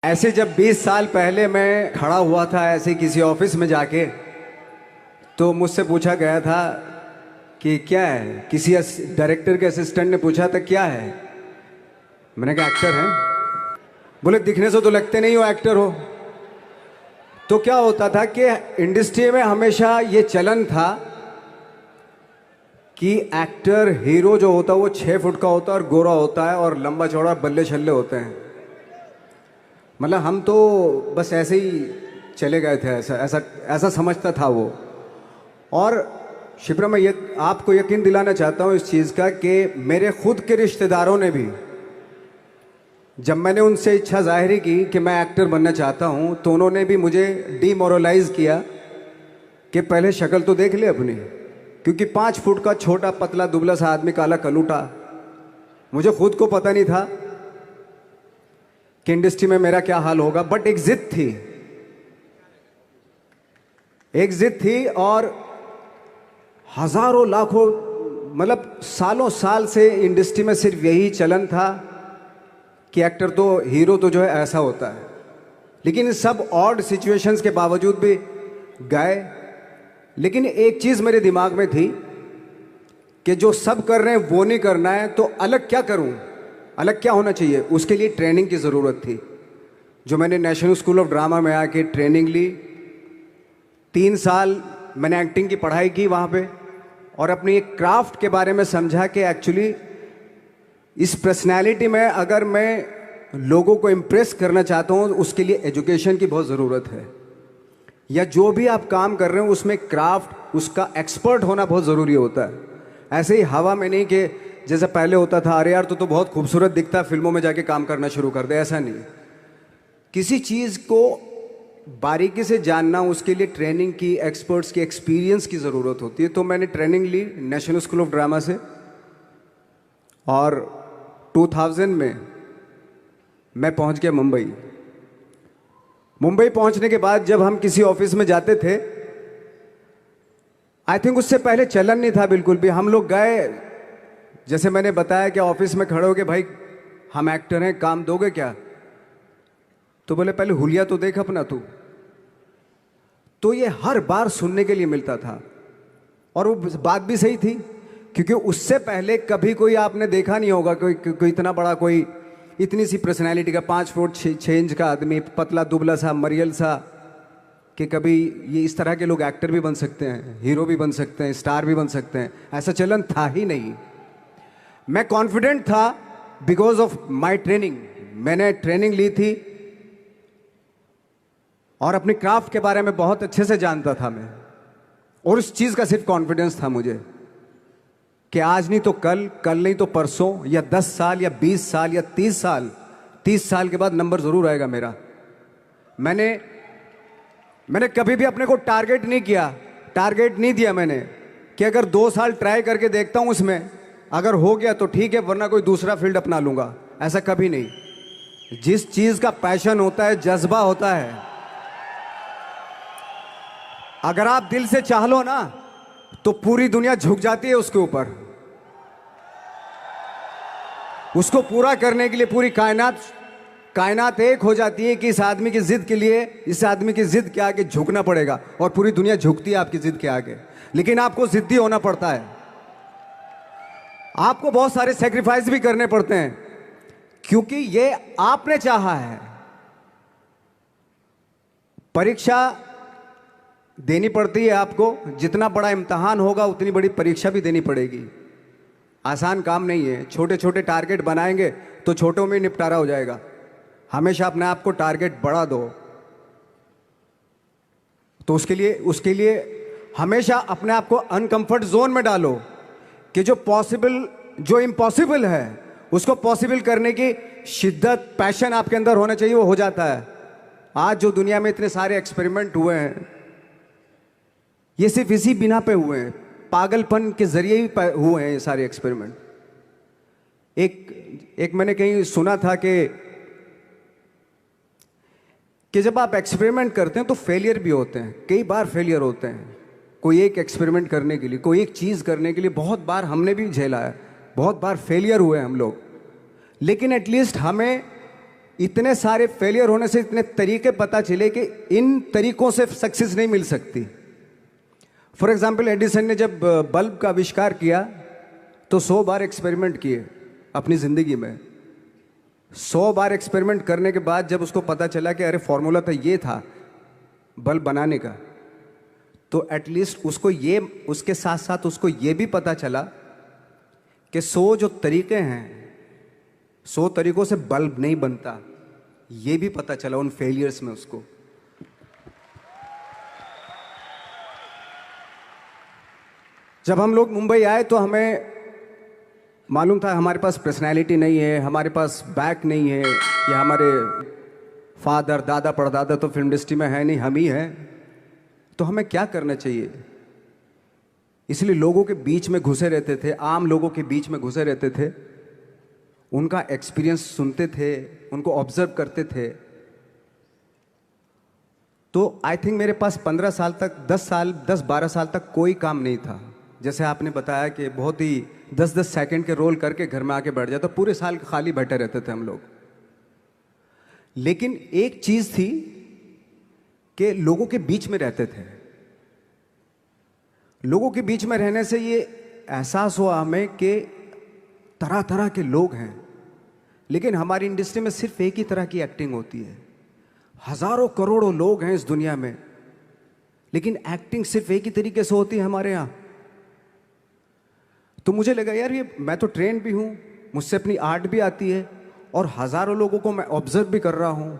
ऐसे जब 20 साल पहले मैं खड़ा हुआ था ऐसे किसी ऑफिस में जाके, तो मुझसे पूछा गया था कि क्या है। किसी डायरेक्टर के असिस्टेंट ने पूछा था क्या है। मैंने कहा एक्टर हैं। बोले दिखने से तो लगते नहीं हो एक्टर हो। तो क्या होता था कि इंडस्ट्री में हमेशा ये चलन था कि एक्टर हीरो जो होता है वो 6 फुट का होता है और गोरा होता है और लंबा चौड़ा बल्ले छल्ले होते हैं। मतलब हम तो बस ऐसे ही चले गए थे, ऐसा ऐसा ऐसा समझता था वो। और शिप्रा, मैं ये आपको यकीन दिलाना चाहता हूँ इस चीज़ का कि मेरे खुद के रिश्तेदारों ने भी, जब मैंने उनसे इच्छा जाहिर की कि मैं एक्टर बनना चाहता हूँ, तो उन्होंने भी मुझे डीमोरलाइज किया कि पहले शक्ल तो देख ले अपनी। क्योंकि 5 फुट का छोटा पतला दुबला सा आदमी, काला कलूटा, मुझे खुद को पता नहीं था कि इंडस्ट्री में मेरा क्या हाल होगा। बट एक जिद थी, एक जिद थी। और हजारों लाखों, मतलब सालों साल से इंडस्ट्री में सिर्फ यही चलन था कि एक्टर तो, हीरो तो जो है ऐसा होता है। लेकिन इन सब ऑड सिचुएशंस के बावजूद भी गए। लेकिन एक चीज़ मेरे दिमाग में थी कि जो सब कर रहे हैं वो नहीं करना है, तो अलग क्या करूं, अलग क्या होना चाहिए। उसके लिए ट्रेनिंग की ज़रूरत थी, जो मैंने नेशनल स्कूल ऑफ ड्रामा में आके ट्रेनिंग ली। 3 साल मैंने एक्टिंग की पढ़ाई की वहाँ पे, और अपनी एक क्राफ्ट के बारे में समझा कि एक्चुअली इस पर्सनैलिटी में अगर मैं लोगों को इम्प्रेस करना चाहता हूँ, उसके लिए एजुकेशन की बहुत ज़रूरत है। या जो भी आप काम कर रहे हो उसमें क्राफ्ट, उसका एक्सपर्ट होना बहुत ज़रूरी होता है। ऐसे ही हवा में नहीं कि जैसे पहले होता था, अरे यार तो बहुत खूबसूरत दिखता है, फिल्मों में जाके काम करना शुरू कर दे। ऐसा नहीं, किसी चीज़ को बारीकी से जानना, उसके लिए ट्रेनिंग की, एक्सपर्ट्स की, एक्सपीरियंस की ज़रूरत होती है। तो मैंने ट्रेनिंग ली नेशनल स्कूल ऑफ ड्रामा से, और 2000 में मैं पहुंच गया मुंबई। मुंबई पहुंचने के बाद जब हम किसी ऑफिस में जाते थे, आई थिंक उससे पहले चलन नहीं था बिल्कुल भी। हम लोग गए, जैसे मैंने बताया कि ऑफिस में खड़े हो के, भाई हम एक्टर हैं, काम दोगे क्या। तो बोले पहले हुलिया तो देख अपना तू। तो ये हर बार सुनने के लिए मिलता था, और वो बात भी सही थी, क्योंकि उससे पहले कभी कोई आपने देखा नहीं होगा कोई इतना बड़ा, कोई इतनी सी पर्सनैलिटी का 5 फुट 6 इंच का आदमी, पतला दुबला सा मरियल सा, कि कभी ये इस तरह के लोग एक्टर भी बन सकते हैं, हीरो भी बन सकते हैं, स्टार भी बन सकते हैं। ऐसा चलन था ही नहीं। मैं कॉन्फिडेंट था बिकॉज ऑफ माई ट्रेनिंग। मैंने ट्रेनिंग ली थी और अपनी क्राफ्ट के बारे में बहुत अच्छे से जानता था मैं, और उस चीज़ का सिर्फ कॉन्फिडेंस था मुझे कि आज नहीं तो कल, कल नहीं तो परसों, या 10 साल या 20 साल या 30 साल के बाद नंबर ज़रूर आएगा मेरा। मैंने कभी भी अपने को टारगेट नहीं किया, टारगेट नहीं दिया मैंने कि अगर 2 साल ट्राई करके देखता हूँ, उसमें अगर हो गया तो ठीक है, वरना कोई दूसरा फील्ड अपना लूँगा। ऐसा कभी नहीं। जिस चीज़ का पैशन होता है, जज्बा होता है, अगर आप दिल से चाह लो ना, तो पूरी दुनिया झुक जाती है उसके ऊपर। उसको पूरा करने के लिए पूरी कायनात एक हो जाती है कि इस आदमी की जिद के लिए, इस आदमी की जिद के आगे झुकना पड़ेगा, और पूरी दुनिया झुकती है आपकी जिद के आगे। लेकिन आपको जिद्दी होना पड़ता है, आपको बहुत सारे सेक्रीफाइस भी करने पड़ते हैं, क्योंकि ये आपने चाहा है। परीक्षा देनी पड़ती है आपको, जितना बड़ा इम्तहान होगा उतनी बड़ी परीक्षा भी देनी पड़ेगी। आसान काम नहीं है। छोटे छोटे टारगेट बनाएंगे तो छोटों में निपटारा हो जाएगा। हमेशा अपने आप को टारगेट बढ़ा दो। तो उसके लिए हमेशा अपने आप को अनकंफर्ट जोन में डालो, कि जो इम्पॉसिबल है उसको पॉसिबल करने की शिद्दत, पैशन आपके अंदर होना चाहिए, वो हो जाता है। आज जो दुनिया में इतने सारे एक्सपेरिमेंट हुए हैं, ये सिर्फ इसी बिना पे हुए हैं, पागलपन के जरिए ही हुए हैं ये सारे एक्सपेरिमेंट। एक मैंने कहीं सुना था कि जब आप एक्सपेरिमेंट करते हैं तो फेलियर भी होते हैं, कई बार फेलियर होते हैं। कोई एक एक्सपेरिमेंट करने के लिए, कोई एक चीज़ करने के लिए बहुत बार हमने भी झेला है, बहुत बार फेलियर हुए हम लोग। लेकिन एटलीस्ट हमें इतने सारे फेलियर होने से इतने तरीके पता चले कि इन तरीकों से सक्सेस नहीं मिल सकती। फॉर एग्जाम्पल, एडिसन ने जब बल्ब का आविष्कार किया तो 100 बार एक्सपेरिमेंट किए अपनी ज़िंदगी में। 100 बार एक्सपेरिमेंट करने के बाद जब उसको पता चला कि अरे फॉर्मूला तो ये था बल्ब बनाने का, तो एटलीस्ट उसको ये, उसके साथ साथ उसको ये भी पता चला कि 100 जो तरीके हैं, 100 तरीकों से बल्ब नहीं बनता, ये भी पता चला उन फेलियर्स में उसको। जब हम लोग मुंबई आए तो हमें मालूम था हमारे पास पर्सनैलिटी नहीं है, हमारे पास बैक नहीं है, या हमारे फादर दादा परदादा तो फिल्म इंडस्ट्री में है नहीं, हम ही हैं, तो हमें क्या करना चाहिए। इसलिए लोगों के बीच में घुसे रहते थे, आम लोगों के बीच में घुसे रहते थे, उनका एक्सपीरियंस सुनते थे, उनको ऑब्जर्व करते थे। तो आई थिंक मेरे पास 15 साल तक, 10-12 साल तक कोई काम नहीं था। जैसे आपने बताया कि बहुत ही 10-10 सेकंड के रोल करके घर में आके बैठ जाए, तो पूरे साल खाली बैठे रहते थे हम लोग। लेकिन एक चीज थी कि लोगों के बीच में रहते थे। लोगों के बीच में रहने से ये एहसास हुआ हमें कि तरह तरह के लोग हैं, लेकिन हमारी इंडस्ट्री में सिर्फ एक ही तरह की एक्टिंग होती है। हजारों करोड़ों लोग हैं इस दुनिया में, लेकिन एक्टिंग सिर्फ एक ही तरीके से होती है हमारे यहाँ। तो मुझे लगा यार, ये मैं तो ट्रेन भी हूँ, मुझसे अपनी आर्ट भी आती है, और हजारों लोगों को मैं ऑब्जर्व भी कर रहा हूँ,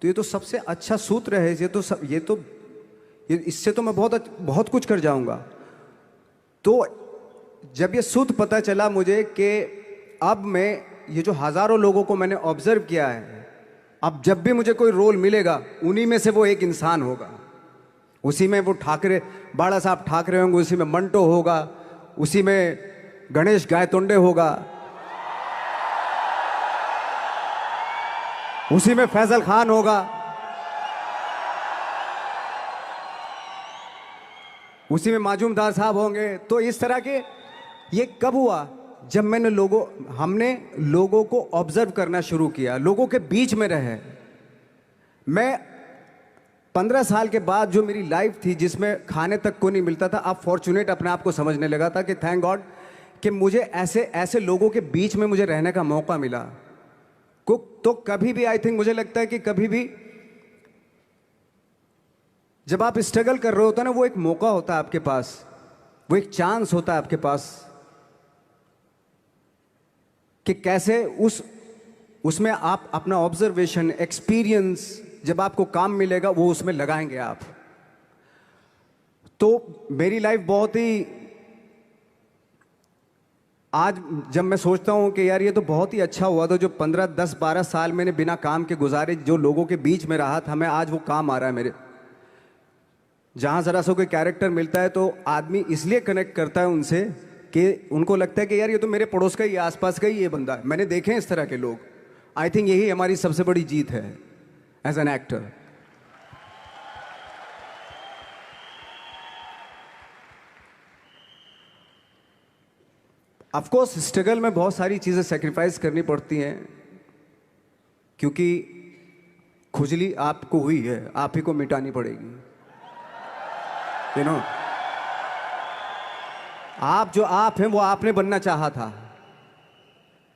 तो ये तो सबसे अच्छा सूत्र है। ये इससे तो मैं बहुत कुछ कर जाऊंगा। तो जब ये सूत्र पता चला मुझे कि अब मैं ये जो हजारों लोगों को मैंने ऑब्जर्व किया है, अब जब भी मुझे कोई रोल मिलेगा उन्हीं में से वो एक इंसान होगा। उसी में वो ठाकरे, बाला साहब ठाकरे होंगे, उसी में मंटो होगा, उसी में गणेश गायतोंडे होगा, उसी में फैजल खान होगा, उसी में माजूमदार साहब होंगे। तो इस तरह के, ये कब हुआ? जब हमने लोगों को ऑब्जर्व करना शुरू किया, लोगों के बीच में रहे। मैं 15 साल के बाद जो मेरी लाइफ थी, जिसमें खाने तक को नहीं मिलता था, अब फॉर्चुनेट अपने आप को समझने लगा था कि थैंक गॉड कि मुझे ऐसे लोगों के बीच में मुझे रहने का मौका मिला। तो कभी भी, आई थिंक मुझे लगता है कि कभी भी जब आप स्ट्रगल कर रहे होते हैं ना, वो एक मौका होता है आपके पास, वो एक चांस होता है आपके पास कि कैसे उसमें आप अपना ऑब्जर्वेशन, एक्सपीरियंस, जब आपको काम मिलेगा वो उसमें लगाएंगे आप। तो मेरी लाइफ बहुत ही, आज जब मैं सोचता हूं कि यार ये तो बहुत ही अच्छा हुआ था जो 15, 10, 12 साल मैंने बिना काम के गुजारे, जो लोगों के बीच में रहा था, मैं आज वो काम आ रहा है मेरे। जहां जरा सा कोई कैरेक्टर मिलता है तो आदमी इसलिए कनेक्ट करता है उनसे कि उनको लगता है कि यार ये तो मेरे पड़ोस का ही, आसपास का ही ये बंदा है। मैंने देखे हैं इस तरह के लोग। आई थिंक यही हमारी सबसे बड़ी जीत है as an actor. Of course struggle में बहुत सारी चीजें सेक्रीफाइस करनी पड़ती हैं, क्योंकि खुजली आपको हुई है, आप ही को मिटानी पड़ेगी। यू नो, आप जो आप हैं वो आपने बनना चाहा था,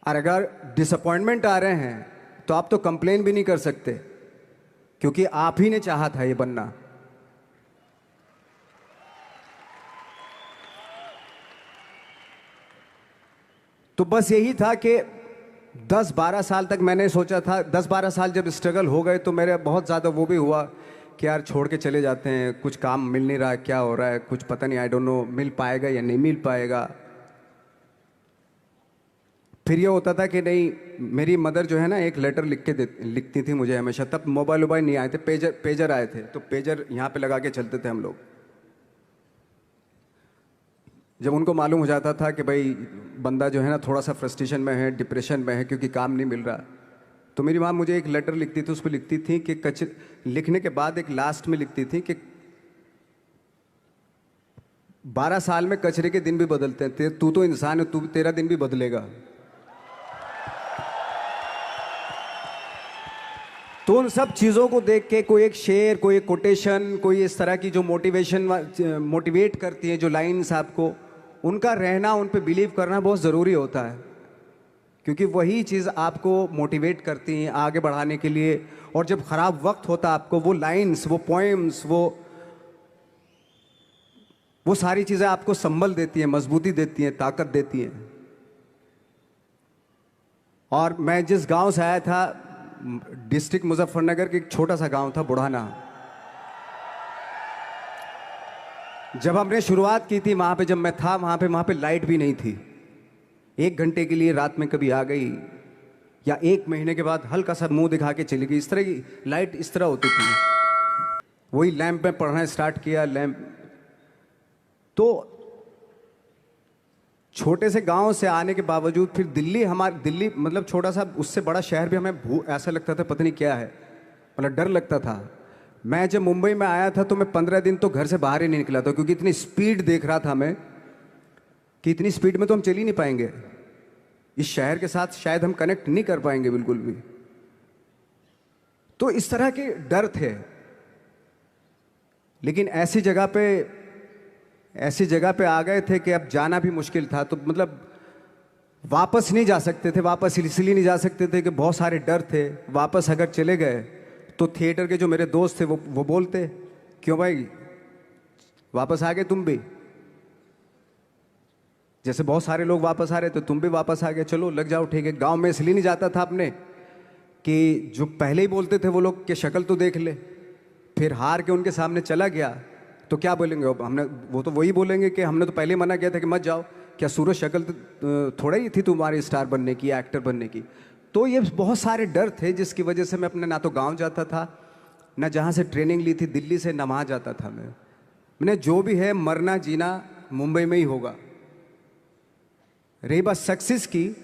और अगर डिसअपॉइंटमेंट आ रहे हैं तो आप तो कंप्लेन भी नहीं कर सकते, क्योंकि आप ही ने चाहा था ये बनना। तो बस यही था कि 10-12 साल तक मैंने सोचा था, 10-12 साल जब स्ट्रगल हो गए तो मेरे बहुत ज़्यादा वो भी हुआ कि यार छोड़ के चले जाते हैं, कुछ काम मिल नहीं रहा, क्या हो रहा है, कुछ पता नहीं, आई डोंट नो मिल पाएगा या नहीं मिल पाएगा। फिर ये होता था कि नहीं, मेरी मदर जो है ना एक लेटर लिखती थी मुझे हमेशा। तब मोबाइल नहीं आए थे, पेजर आए थे, तो पेजर यहाँ पे लगा के चलते थे हम लोग। जब उनको मालूम हो जाता था कि भाई बंदा जो है ना थोड़ा सा फ्रस्ट्रेशन में है, डिप्रेशन में है, क्योंकि काम नहीं मिल रहा, तो मेरी माँ मुझे एक लेटर लिखती थी। उस पर लिखती थी कि लिखने के बाद एक लास्ट में लिखती थी कि 12 साल में कचरे के दिन भी बदलते हैं, तू तो इंसान है, तेरा दिन भी बदलेगा। तो उन सब चीज़ों को देख के कोई एक शेर, कोई एक कोटेशन, कोई इस तरह की जो मोटिवेट करती हैं जो लाइंस आपको, उनका रहना, उन पे बिलीव करना बहुत ज़रूरी होता है, क्योंकि वही चीज़ आपको मोटिवेट करती हैं आगे बढ़ाने के लिए। और जब ख़राब वक्त होता है आपको, वो लाइंस, वो पोएम्स, वो सारी चीज़ें आपको संबल देती हैं, मजबूती देती हैं, ताकत देती हैं। और मैं जिस गांव से आया था, डिस्ट्रिक्ट मुजफ्फरनगर के एक छोटा सा गांव था बुढ़ाना। जब हमने शुरुआत की थी वहाँ पे, जब मैं था वहाँ पे लाइट भी नहीं थी। 1 घंटे के लिए रात में कभी आ गई, या 1 महीने के बाद हल्का सा मुंह दिखा के चली गई। इस तरह की लाइट इस तरह होती थी। वही लैंप में पढ़ना स्टार्ट किया, लैंप। तो छोटे से गांव से आने के बावजूद फिर दिल्ली मतलब छोटा सा, उससे बड़ा शहर भी हमें ऐसा लगता था पता नहीं क्या है, मतलब डर लगता था। मैं जब मुंबई में आया था तो मैं 15 दिन तो घर से बाहर ही नहीं निकला था, क्योंकि इतनी स्पीड देख रहा था मैं कि इतनी स्पीड में तो हम चल ही नहीं पाएंगे, इस शहर के साथ शायद हम कनेक्ट नहीं कर पाएंगे बिल्कुल भी। तो इस तरह के डर थे। लेकिन ऐसी जगह पे आ गए थे कि अब जाना भी मुश्किल था। तो मतलब वापस नहीं जा सकते थे। वापस इसलिए नहीं जा सकते थे कि बहुत सारे डर थे। वापस अगर चले गए तो थिएटर के जो मेरे दोस्त थे वो बोलते, क्यों भाई वापस आ गए तुम भी, जैसे बहुत सारे लोग वापस आ रहे तो तुम भी वापस आ गए, चलो लग जाओ ठीक है। गांव में इसलिए नहीं जाता था अपने कि जो पहले ही बोलते थे वो लोग कि शक्ल तो देख ले, फिर हार के उनके सामने चला गया तो क्या बोलेंगे वो तो वही बोलेंगे कि हमने तो पहले मना किया था कि मत जाओ, क्या सूरज शक्ल तो थोड़ा ही थी तुम्हारी स्टार बनने की, एक्टर बनने की। तो ये बहुत सारे डर थे जिसकी वजह से मैं अपने ना तो गांव जाता था, ना जहाँ से ट्रेनिंग ली थी दिल्ली से, ना वहाँ जाता था। मैंने जो भी है मरना जीना मुंबई में ही होगा। रही बात सक्सेस की,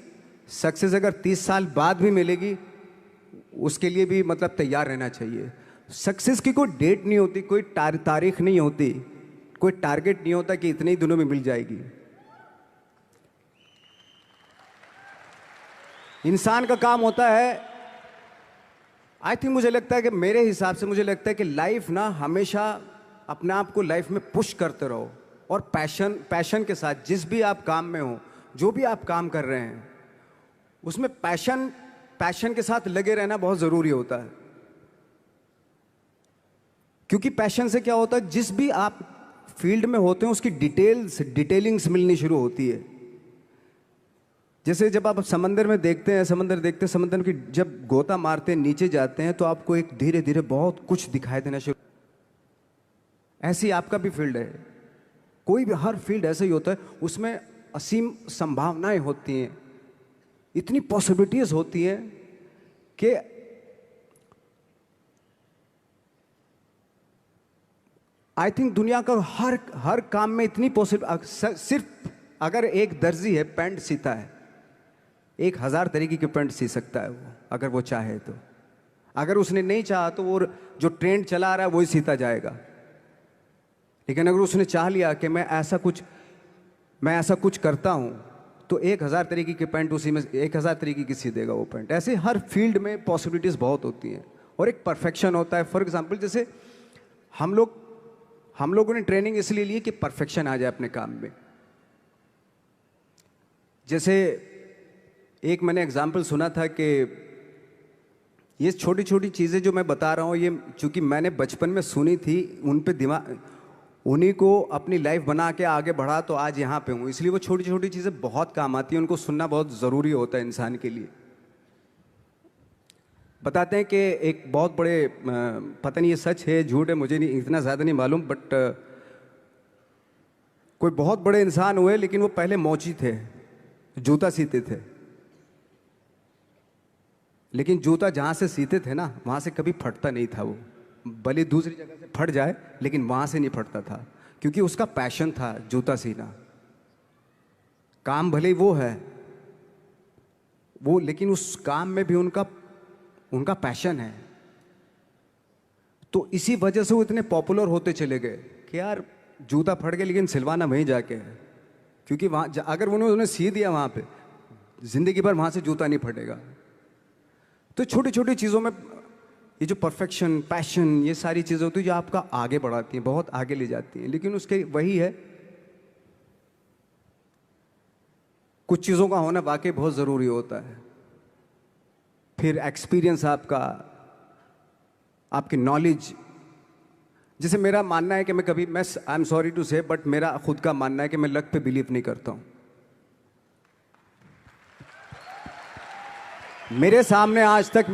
सक्सेस अगर 30 साल बाद भी मिलेगी उसके लिए भी मतलब तैयार रहना चाहिए। सक्सेस की कोई डेट नहीं होती, कोई तारीख नहीं होती, कोई टारगेट नहीं होता कि इतने ही दिनों में मिल जाएगी। इंसान का काम होता है, आई थिंक मुझे लगता है कि मेरे हिसाब से मुझे लगता है कि लाइफ ना हमेशा अपने आप को लाइफ में पुश करते रहो, और पैशन के साथ जिस भी आप काम में हो, जो भी आप काम कर रहे हैं उसमें पैशन के साथ लगे रहना बहुत ज़रूरी होता है। क्योंकि पैशन से क्या होता है, जिस भी आप फील्ड में होते हैं उसकी डिटेलिंग्स मिलनी शुरू होती है। जैसे जब आप समंदर में देखते हैं, समंदर की जब गोता मारते हैं, नीचे जाते हैं तो आपको एक धीरे धीरे बहुत कुछ दिखाई देना शुरू। ऐसी आपका भी फील्ड है, कोई भी हर फील्ड ऐसा ही होता है, उसमें असीम संभावनाएं होती हैं, इतनी पॉसिबिलिटीज होती हैं कि आई थिंक दुनिया का हर काम में इतनी सिर्फ अगर एक दर्जी है पैंट सीता है, 1000 तरीके के पैंट सी सकता है वो, अगर वो चाहे तो। अगर उसने नहीं चाहा तो वो जो ट्रेंड चला आ रहा है वही सीता जाएगा। लेकिन अगर उसने चाह लिया कि मैं ऐसा कुछ करता हूं, तो 1000 तरीके के पैंट उसी में 1000 तरीके की सी देगा वो पैंट। ऐसे हर फील्ड में पॉसिबिलिटीज बहुत होती हैं और एक परफेक्शन होता है। फॉर एग्जाम्पल जैसे हम लोगों ने ट्रेनिंग इसलिए ली कि परफेक्शन आ जाए अपने काम में। जैसे एक मैंने एग्जाम्पल सुना था कि ये छोटी छोटी चीज़ें जो मैं बता रहा हूँ, ये चूंकि मैंने बचपन में सुनी थी, उन पे उन्हीं को अपनी लाइफ बना के आगे बढ़ा तो आज यहाँ पे हूँ। इसलिए वो छोटी छोटी चीज़ें बहुत काम आती हैं, उनको सुनना बहुत ज़रूरी होता है इंसान के लिए। बताते हैं कि एक बहुत बड़े, पता नहीं ये सच है झूठ है, मुझे नहीं इतना ज़्यादा नहीं मालूम, बट कोई बहुत बड़े इंसान हुए, लेकिन वो पहले मोची थे, जूता सीते थे। लेकिन जूता जहाँ से सीते थे ना, वहाँ से कभी फटता नहीं था वो, भले दूसरी जगह से फट जाए लेकिन वहाँ से नहीं फटता था, क्योंकि उसका पैशन था जूता सीना। काम भले ही वो है वो, लेकिन उस काम में भी उनका पैशन है। तो इसी वजह से वो इतने पॉपुलर होते चले गए कि यार जूता फट गया लेकिन सिलवाना वहीं जाके है, क्योंकि वहाँ अगर उन्होंने सी दिया वहाँ पे, जिंदगी भर वहाँ से जूता नहीं फटेगा। तो छोटी छोटी चीज़ों में ये जो परफेक्शन, पैशन, ये सारी चीज़ें होती है जो आपका आगे बढ़ाती हैं, बहुत आगे ले जाती हैं। लेकिन उसके वही है, कुछ चीज़ों का होना वाकई बहुत ज़रूरी होता है। फिर एक्सपीरियंस आपका, आपकी नॉलेज। जैसे मेरा मानना है कि मैं आई एम सॉरी टू से, बट मेरा खुद का मानना है कि मैं लक पे बिलीव नहीं करता हूँ। मेरे सामने आज तक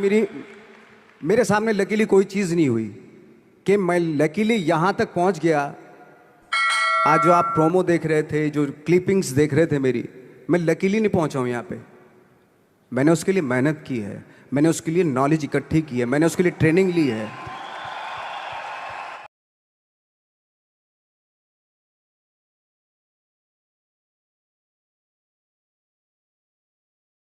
मेरे सामने लकीली कोई चीज़ नहीं हुई कि मैं लकीली यहाँ तक पहुँच गया। आज जो आप प्रोमो देख रहे थे, जो क्लिपिंग्स देख रहे थे मेरी, मैं लकीली नहीं पहुँचा हूँ यहाँ पे। मैंने उसके लिए मेहनत की है, मैंने उसके लिए नॉलेज इकट्ठी की है, मैंने उसके लिए ट्रेनिंग ली है।